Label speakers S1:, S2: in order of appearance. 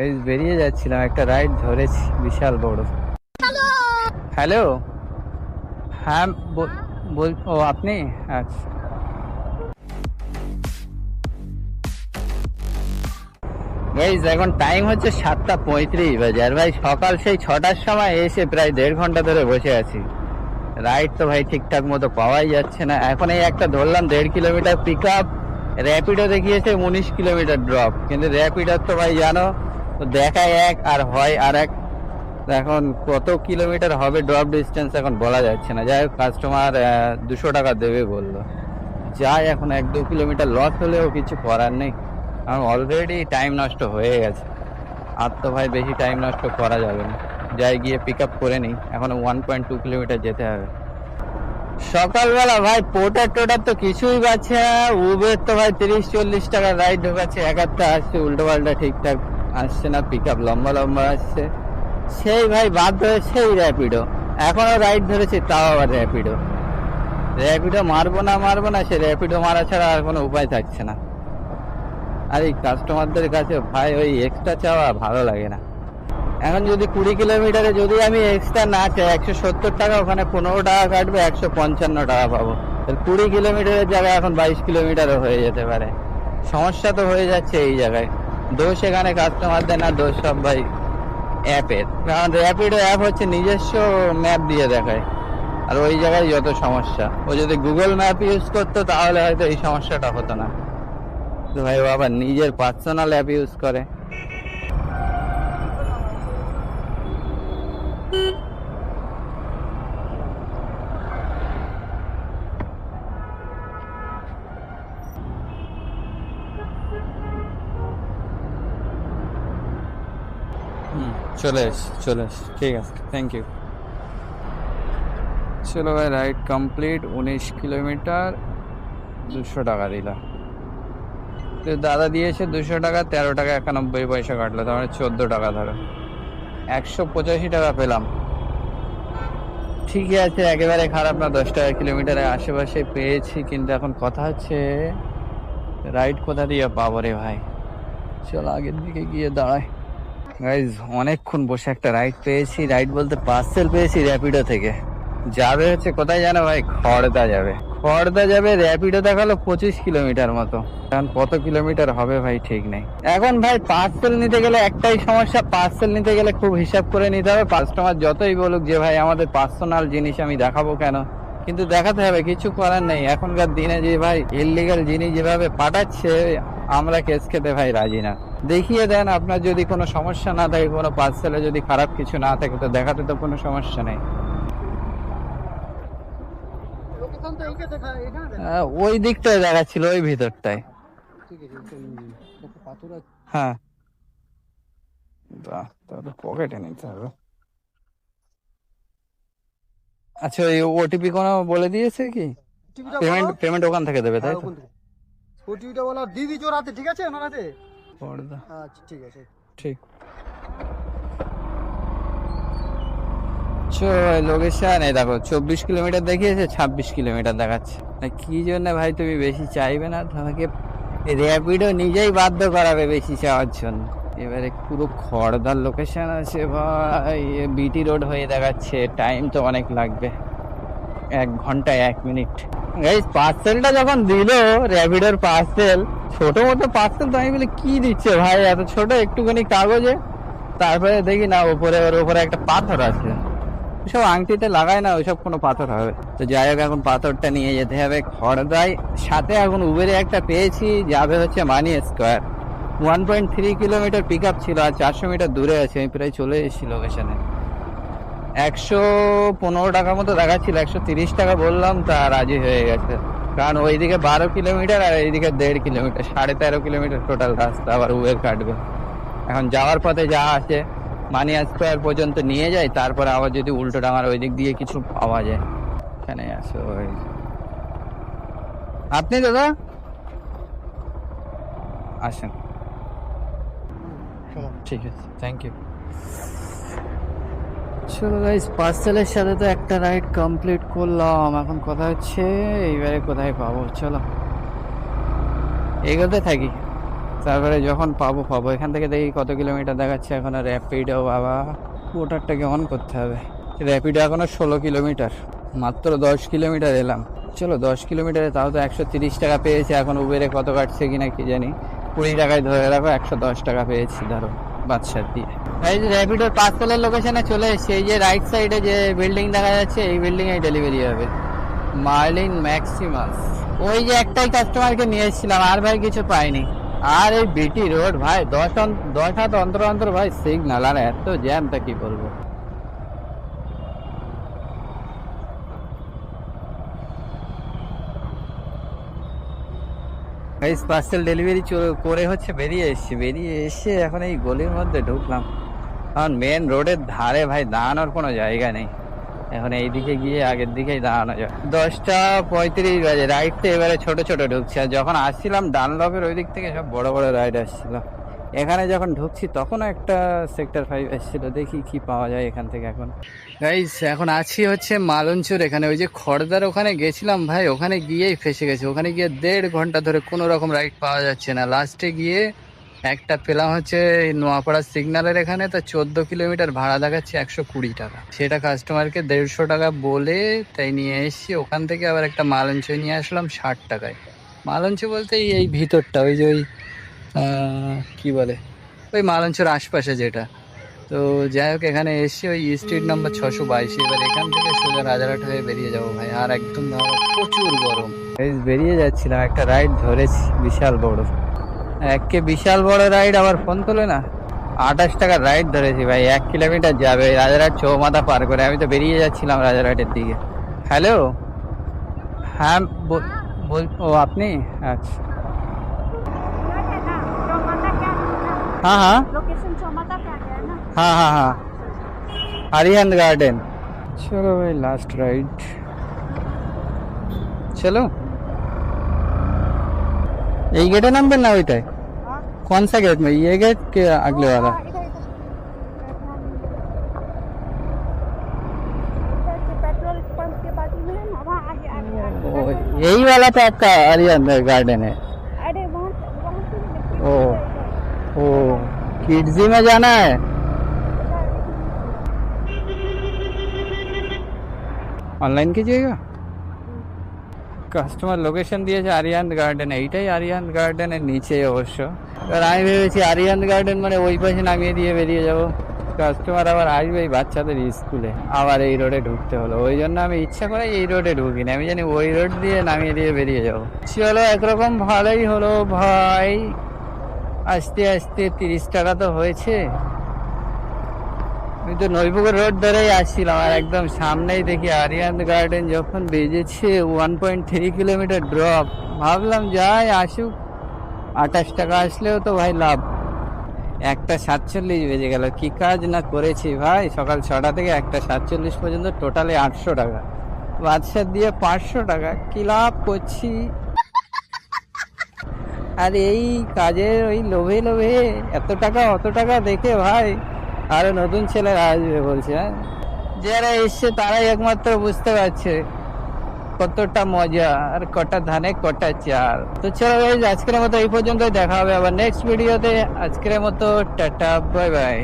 S1: এই বেরিয়ে যাচ্ছিলাম, একটা রাইড ধরেছি বিশাল বড়। হ্যালো। হ্যাঁ ও আপনি? আচ্ছা। গাইজ এখন টাইম হচ্ছে 7:35 বাজে, আর ভাই সকাল সেই 6টার সময় এসে প্রায় 1.5 ঘন্টা ধরে বসে আছি। রাইড তো ভাই ঠিকঠাক মতো পাওয়াই যাচ্ছে না। এখন এই একটা ধরলাম 1.5 কিলোমিটার পিক আপ, র্যাপিডো দেখিয়েছে 19 কিলোমিটার ড্রপ, কিন্তু র্যাপিডোর তো ভাই জানো দেখায় এক আর হয় আর এক। এখন কত কিলোমিটার হবে ড্রপ ডিস্টেন্স এখন বলা যাচ্ছে না। যাই হোক, কাস্টমার 200 টাকা দেবে বললো। যাই, এখন 1-2 কিলোমিটার লস হলেও কিছু করার নেই, কারণ অলরেডি টাইম নষ্ট হয়ে গেছে। আর তো ভাই বেশি টাইম নষ্ট করা যাবে না। যাই গিয়ে পিক আপ করে নিই, এখন 1.2 কিলোমিটার যেতে হবে। সকালবেলা ভাই পোটার টোটার তো কিছুই পাচ্ছে না। উবের তো ভাই 30-40 টাকা রাইড ঢোকাচ্ছে, এক একটা আসছে উল্টো পাল্টা, ঠিকঠাক আসছে না। পিক আপ লম্বা লম্বা আসছে। সেই ভাই বাধ্য হয়ে সেই র্যাপিডো, এখনো রাইড ধরেছি, তাও আবার র্যাপিডো। র্যাপিডো মারবো না, সে র্যাপিডো মারা ছাড়া আর কোনো উপায় থাকছে না। আর এই কাস্টমারদের কাছে ভাই ওই এক্সট্রা চাওয়া ভালো লাগে না। এখন যদি 20 কিলোমিটারে যদি আমি এক্সট্রা না চাই 170 টাকা, ওখানে 15 টাকা কাটবে, 155 টাকা পাবো। 20 কিলোমিটারের জায়গায় এখন 22 কিলোমিটারও হয়ে যেতে পারে। সমস্যা তো হয়ে যাচ্ছে এই জায়গায়। দোষ এখানে কাস্টমারদের না, দোষ সব ভাই অ্যাপের। কারণ র্যাপিডো অ্যাপ হচ্ছে নিজস্ব ম্যাপ দিয়ে দেখায়, আর ওই জায়গায় যত সমস্যা। ও যদি গুগল ম্যাপ ইউজ করতো তাহলে হয়তো এই সমস্যাটা হতো না। তো ভাই ও আবার নিজের পার্সোনাল অ্যাপ ইউজ করে। চলে এস, ঠিক আছে, থ্যাংক ইউ। চলো ভাই, রাইড কমপ্লিট। 19 কিলোমিটার 200 টাকা দিলাম। তো দাদা দিয়েছে 200 টাকা, 13 টাকা 91 পয়সা কাটলো, তার মানে 14 টাকা ধরো, 185 টাকা পেলাম। ঠিকই আছে, একেবারে খারাপ না। 10 টাকা কিলোমিটারের আশেপাশে পেয়েছি, কিন্তু এখন কথা হচ্ছে রাইড কোথা দিয়ে পাবো রে ভাই। চলো আগের দিকে গিয়ে দাঁড়ায়। গাইজ অনেকক্ষণ বসে একটা রাইড পেয়েছি, রাইড বলতে পার্সেল পেয়েছি র্যাপিডো থেকে। যাবে হচ্ছে কোথায় জানো ভাই? খড়দা যাবে। র্যাপিডো দেখালো 25 কিলোমিটার মতো। এখন কত কিলোমিটার হবে ভাই ঠিক নেই। এখন ভাই পার্সেল নিতে গেলে একটাই সমস্যা, পার্সেল নিতে গেলে খুব হিসাব করে নিতে হবে। কাস্টমার যতই বলুক যে ভাই আমাদের পার্সোনাল জিনিস আমি দেখাবো কেন, কিন্তু দেখাতে হবে, কিছু করার নেই। এখনকার দিনে যে ভাই ইললিগাল জিনিস যেভাবে পাঠাচ্ছে, আমরা কেস খেতে ভাই রাজি না। দেখিয়ে দেন, আপনার যদি কোনো সমস্যা না থাকে, কোনো পার্সেলে যদি খারাপ কিছু না থাকে, তো দেখাতে তো কোনো সমস্যা নেই। ওই দিকটায় দেখাচ্ছিল, ওই ভিতরটায়। হ্যাঁ, বাহ, তাহলে পকেটে নিতে হবে। আচ্ছা, ওই ওটিপি কোনো বলে দিয়েছে কি? পেমেন্ট ওখান থেকে দেবে, তাই তো?
S2: ওটিপিটা বলা দিদি জোর হাতে, ঠিক আছে ওনার হাতে। আচ্ছা ঠিক আছে,
S1: ঠিক। লোকেশন এই দেখো, 24 কিলোমিটার দেখিয়েছে, 26 কিলোমিটার দেখাচ্ছে। কি জন্য ভাই তুমি বেশি চাইবে না? তোমাকে র্যাপিডো নিজেই বাধ্য করাবে বেশি চাওয়ার জন্য। এবারে পুরো খড়দার লোকেশন আছে ভাই, বিটি রোড হয়ে দেখাচ্ছে। টাইম তো অনেক লাগবে, 1 ঘন্টা 1 মিনিট। গাইস পার্সেলটা যখন দিল, র্যাপিডোর পার্সেল, ছোট মতো পার্সেল, তো আমি বলি কি দিচ্ছে ভাই এত ছোট একটুখানি কাগজে। তারপরে দেখি না, ওর উপরে একটা পাথর আছে। ওইসব আংটিতে লাগায় না, ওইসব কোনো পাথর হবে। তো যাই হোক, এখন পাথরটা নিয়ে যেতে হবে খড়দায়। সাথে এখন উবেরে একটা পেয়েছি, যাবে হচ্ছে মানি স্কোয়ার। 1.3 কিলোমিটার পিক আপ ছিল, আর 400 মিটার দূরে আছে। আমি প্রায় চলে এসেছি লোকেশনে। 115 টাকা মতো দেখাচ্ছিল, 130 টাকা বললাম, তা রাজি হয়ে গেছে। কারণ ওইদিকে 12 কিলোমিটার আর এইদিকে 1.5 কিলোমিটার, 13.5 কিলোমিটার টোটাল রাস্তা, আবার উবের কাটবে। এখন যাওয়ার পথে যা আছে মানি স্কোয়ার পর্যন্ত নিয়ে যায়, তারপরে আবার যদি উল্টো ডাঙার ওই দিক দিয়ে কিছু পাওয়া যায়। এখানে আসো আপনি দাদা, আসেন। ঠিক আছে, থ্যাংক ইউ। চলো গাইস, পার্সেলের সাথে তো একটা রাইড কমপ্লিট করলাম। এখন কথা হচ্ছে এইবারে কোথায় পাবো। চলো এগোতে থাকি। তারপরে যখন পাবো এখান থেকে দেখি কত কিলোমিটার দেখাচ্ছে এখন। র্যাপিডো বাবা ওটারটাকে অন করতে হবে। র্যাপিডো এখনো 16 কিলোমিটার, মাত্র 10 কিলোমিটার এলাম। চলো 10 কিলোমিটারে তাও তো 130 টাকা পেয়েছি। এখন উবেরে কত কাটছে কিনা কি জানি, 20 টাকায় ধরে রাখো, 110 টাকা পেয়েছি ধরো বাদশার দিয়ে। এই যে র্যাপিডোর 5 তলার লোকেশনে চলে এসেছি। এই যে রাইট সাইডে যে বিল্ডিং দেখা যাচ্ছে এই বিল্ডিং এ ডেলিভারি হবে, মার্লিন ম্যাক্সিমাস। ওই যে একটাই কাস্টমারকে নিয়ে এসেছিলাম, আর ভাই কিছু পাইনি। আর এই বিটি রোড ভাই 10 হাত অন্তর অন্তর ভাই সিগনাল, আর এত জ্যাম তা কি বলবো। পার্সেল ডেলিভারি করে হচ্ছে বেরিয়ে এসে এখন এই গলির মধ্যে ঢুকলাম। কারণ মেন রোডের ধারে ভাই দাঁড়ানোর কোনো জায়গা নেই। এখন এইদিকে গিয়ে আগের দিকেই দাঁড়ানো যায়। 10:35 বাজে। রাইড তো এবারে ছোট ছোট ঢুকছে, আর যখন আসছিলাম ডানলপের ওই দিক থেকে সব বড় বড় রাইড আসছিল। এখানে যখন ঢুকছি তখন একটা সেক্টর 5 আসছিল, দেখি কি পাওয়া যায় এখান থেকে। এখন গাইস এখন আছি হচ্ছে মালঞ্চুর এখানে। ওই যে খড়দার ওখানে গেছিলাম ভাই, ওখানে গিয়েই ফেসে গেছি। ওখানে গিয়ে 1.5 ঘন্টা ধরে কোনো রকম রাইড পাওয়া যাচ্ছে না। লাস্টে গিয়ে একটা পেলাম হচ্ছে নোয়াপাড়া সিগন্যালের এখানে, তো 14 কিলোমিটার ভাড়া দেখাচ্ছে 120 টাকা। সেটা কাস্টমারকে 150 টাকা বলে তাই নিয়ে এসেছি। ওখান থেকে আবার একটা মালঞ্চ নিয়ে আসলাম 60 টাকায়। মালঞ্চ বলতে এই ভিতরটা, ওই যে ওই কি বলে ওই মালঞ্চের আশপাশে যেটা। তো যাই হোক এখানে এসে ওই স্ট্রিট নাম্বার 622। এবার এখান থেকে সোজা রাজারহাট হয়ে বেরিয়ে যাবো ভাই। আর একদম প্রচুর গরম। বেরিয়ে যাচ্ছিলাম, একটা রাইড ধরেছি বিশাল বড়, বিশাল বড় রাইড। আবার ফোন তোলে না। 28 টাকার রাইড ধরেছি ভাই, 1 কিলোমিটার যাবে রাজারহাট চৌমাথা পার করে। আমি তো বেরিয়ে যাচ্ছিলাম রাজারহাটের দিকে। হ্যালো, হ্যাঁ ও আপনি? আচ্ছা हाँ हाँ
S3: लोकेशन चौमाथा पे आ गया है ना।
S1: हाँ हाँ हाँ अरिहंत गार्डन। चलो भाई लास्ट राइड, चलो। यही गेट है नंबर ना होता है? कौन सा गेट में, ये गेट के अगले वाला?
S3: पेट्रोल पंप के बाजू में है ना, वहाँ आगे आगे।
S1: यही वाला तो आपका अरिहंत गार्डन है?
S3: अरे वहाँ से
S1: ओ ओ किड्जी में जाना है। অনলাইন कीजिएगा। কাস্টমার লোকেশন দিয়েছে আরিয়ান্ত গার্ডেন, এইটাই আরিয়ান্ত গার্ডেনের নিচে অবশ্য। এবার আমি ভেবেছি আরিয়ান্ত গার্ডেন মানে ওই পাশে নামিয়ে দিয়ে বেরিয়ে যাব। কাস্টমার আবার আসবে এই বাচ্চাদের স্কুলে, আবার এই রোডে ঢুকতে হলো। ওই জন্য আমি ইচ্ছা করে এই রোডে ঢুকিনি, আমি জানি ওই রোড দিয়ে নামিয়ে দিয়ে বেরিয়ে যাবো। চলো একরকম ভালোই হলো ভাই, আস্তে আস্তে 30 টাকা তো হয়েছে। আমি তো নৈপুকুর রোড ধরেই আসছিলাম, আর একদম সামনেই দেখি আরিয়ান্ত গার্ডেন। যখন বেজেছে 1.3 কিলোমিটার ড্রপ, ভাবলাম যাই আসুক, 28 টাকা আসলেও তো ভাই লাভ। 1:47 বেজে গেল, কি কাজ না করেছি ভাই। সকাল 6টা থেকে 1:47 পর্যন্ত টোটালে 800 টাকা, বাদশা দিয়ে 500 টাকা, কি লাভ করছি। আর এই কাজের ওই লোভে লোভে এত টাকা অত টাকা দেখে ভাই আরো নতুন ছেলেরা আসবে বলছে। হ্যাঁ, যারা এসছে তারাই একমাত্র বুঝতে পারছে কতটা মজা আর কটা ধানে কটা চাল। তো চলো গাইস আজকের মতো এই পর্যন্ত, দেখা হবে আবার নেক্সট ভিডিওতে। আজকের মতো টাটা, বাই বাই।